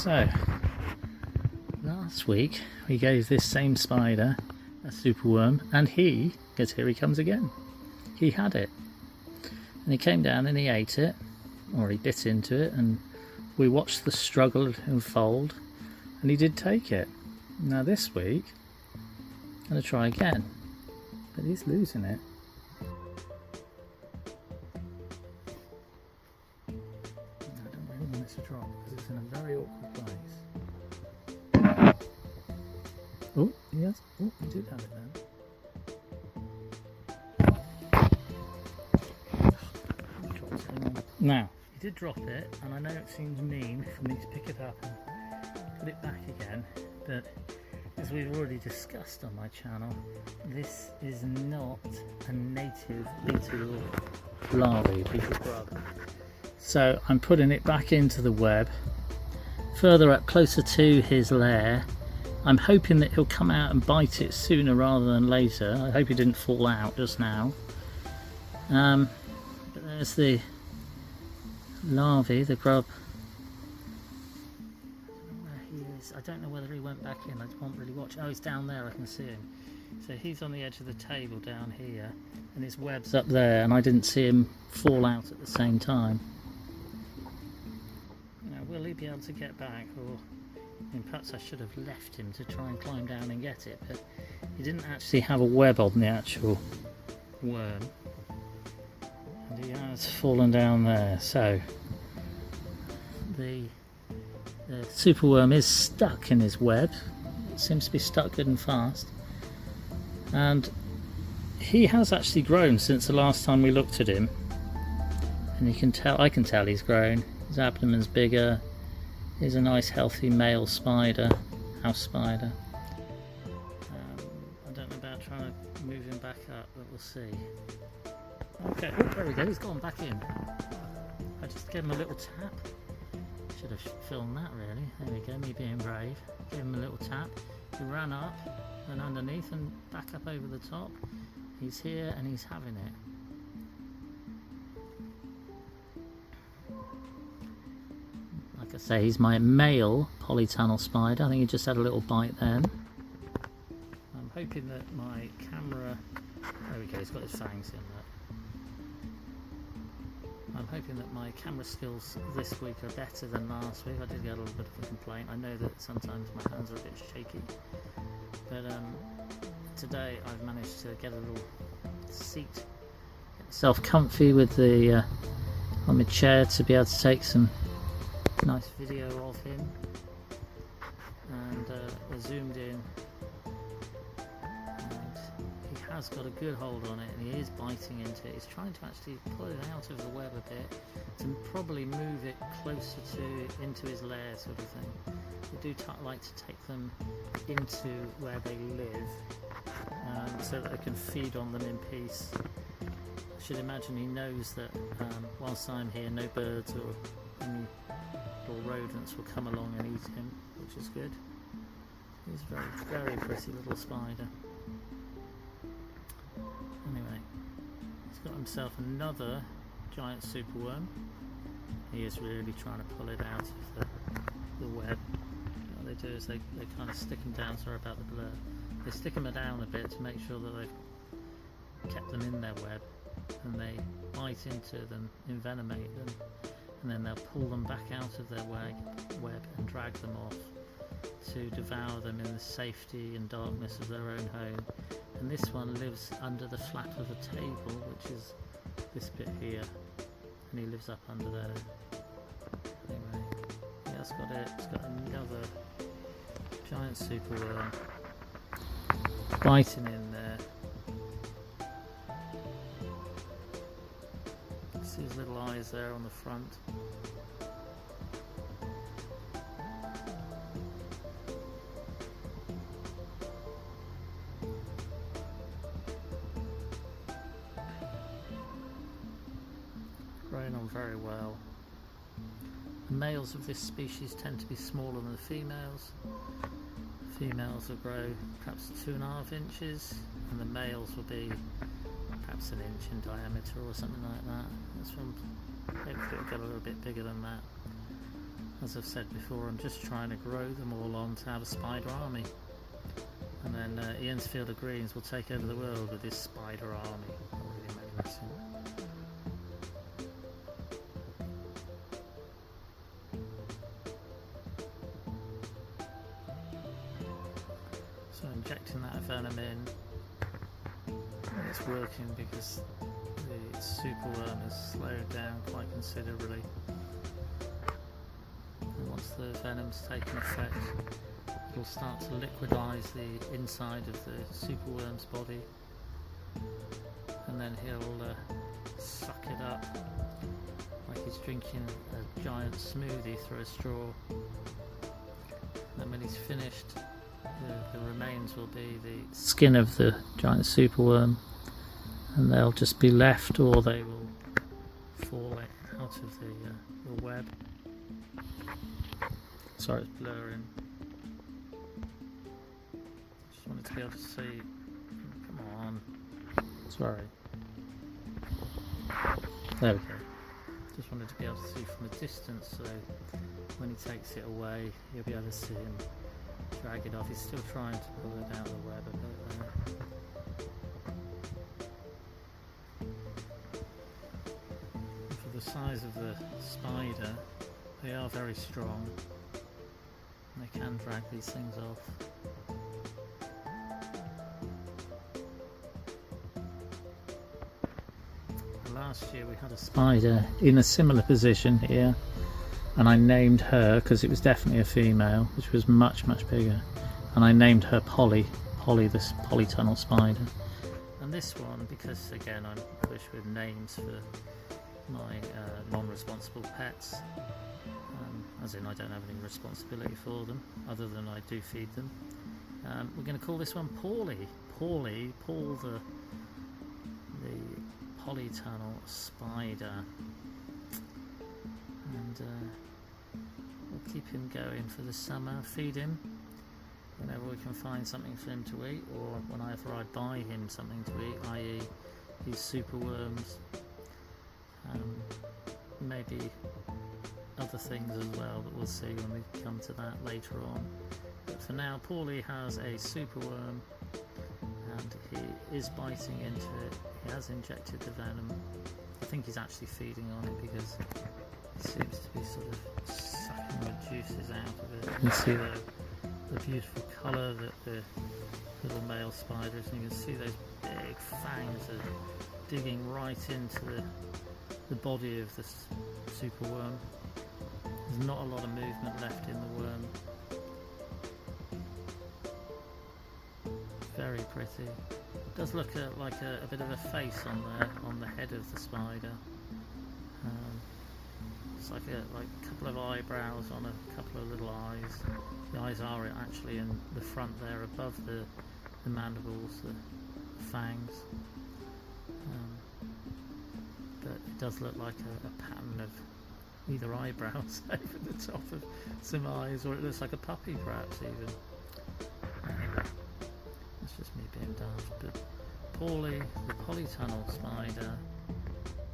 So, last week we gave this same spider a superworm, and because here he comes again. He had it. And he came down and he ate it, or he bit into it, and we watched the struggle unfold, and he did take it. Now this week, I'm going to try again, but he's losing it. I don't really want this to drop because it's in a very awkward place. Oh, yes. Oh, he did have it then. Now, he did drop it, and I know it seems mean for me to pick it up and put it back again, but as we've already discussed on my channel, this is not a native beetle larvae, beetle grub. So I'm putting it back into the web, further up, closer to his lair. I'm hoping that he'll come out and bite it sooner rather than later. I hope he didn't fall out just now. But there's the larvae, the grub. I don't know whether he went back in. I can't really watch. Oh, he's down there. I can see him. So he's on the edge of the table down here, and his web's up there, and I didn't see him fall out at the same time. Now, will he be able to get back, or perhaps I should have left him to try and climb down and get it, but he didn't actually have a web on the actual worm, and he has fallen down there. So the superworm is stuck in his web. It seems to be stuck good and fast, and he has actually grown since the last time we looked at him, and I can tell he's grown. His abdomen's bigger. He's a nice healthy male spider, house spider. I don't know about trying to move him back up, but we'll see. Okay, oh, there we go, he's gone back in. I just gave him a little tap. Should have filmed that really. There we go, me being brave. Gave him a little tap. He ran up and underneath and back up over the top. He's here and he's having it. Like I say, he's my male polytunnel spider. I think he just had a little bite then. I'm hoping that my camera... There we go, he's got his fangs in there. I'm hoping that my camera skills this week are better than last week. I did get a little bit of a complaint. I know that sometimes my hands are a bit shaky, but today I've managed to get a little seat, get myself comfy with the on my chair to be able to take some nice video of him, and I zoomed in, and he has got a good hold on it, and he is biting into it. He's trying to actually pull it out of the web a bit to probably move it closer into his lair, sort of thing. They do like to take them into where they live, so that they can feed on them in peace. I should imagine he knows that whilst I'm here, no birds or any little rodents will come along and eat him, which is good. He's a very, very pretty little spider. Anyway, he's got himself another giant superworm. He is really trying to pull it out of the web. What they do is they kind of stick them down, sorry about the blur. They stick them down a bit to make sure that they've kept them in their web, and they bite into them, envenomate them, and then they'll pull them back out of their web and drag them off to devour them in the safety and darkness of their own home. And this one lives under the flap of the table, which is this bit here, and he lives up under there. Anyway, yeah, it's got another giant superworm biting in there. See his little eyes there on the front. Growing on very well. The males of this species tend to be smaller than the females. The females will grow perhaps 2.5 inches, and the males will be perhaps 1 inch in diameter or something like that. This one hopefully will get a little bit bigger than that. as I've said before, I'm just trying to grow them all on to have a spider army. And then Ian's Field of Greens will take over the world with his spider army. Not really amazing. So injecting that venom in, it's working because the superworm has slowed down quite considerably. And once the venom's taken effect, it'll start to liquidize the inside of the superworm's body, and then he'll suck it up like he's drinking a giant smoothie through a straw. And then when he's finished, the remains will be the skin of the giant superworm, and they'll just be left, or they will fall out of the web. Sorry, it's blurring. Just wanted to be able to see. Come on. Sorry. There we go. Just wanted to be able to see from a distance, so when he takes it away, you'll be able to see him drag it off. He's still trying to pull it out of the web a bit there. For the size of the spider, they are very strong. They can drag these things off. Last year we had a spider in a similar position here, and I named her, because it was definitely a female, which was much bigger, and I named her Polly, this polytunnel spider. And this one, because again I'm rubbish with names for my non-responsible pets, as in I don't have any responsibility for them other than I do feed them. We're going to call this one Paulie. Paul the polytunnel spider, and we'll keep him going for the summer, feed him whenever we can find something for him to eat, or whenever I buy him something to eat, i.e. these superworms, maybe other things as well, but we'll see when we come to that later on. But for now, Paulie has a superworm, and he is biting into it. He has injected the venom. I think he's actually feeding on it because he seems to be sort of sucking the juices out of it. You can see the beautiful colour that the little male spider is, and you can see those big fangs are digging right into the body of the superworm. There's not a lot of movement left in the worm. Very pretty. It does look like a bit of a face on the head of the spider. It's like a couple of eyebrows on a couple of little eyes. The eyes are actually in the front there, above the mandibles, the fangs. But it does look like a pattern of either eyebrows over the top of some eyes, or it looks like a puppy perhaps even. Anyway, that's just me being daft. But Paulie, the polytunnel spider,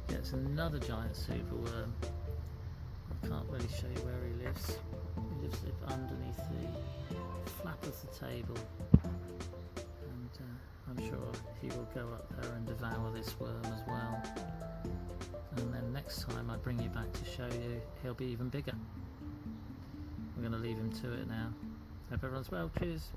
gets another giant superworm. I can't really show you where he lives. He lives underneath the flap of the table, and I'm sure he will go up there and devour this worm as well. And then next time I bring you back to show you, he'll be even bigger. We're going to leave him to it now. Hope everyone's well. Cheers.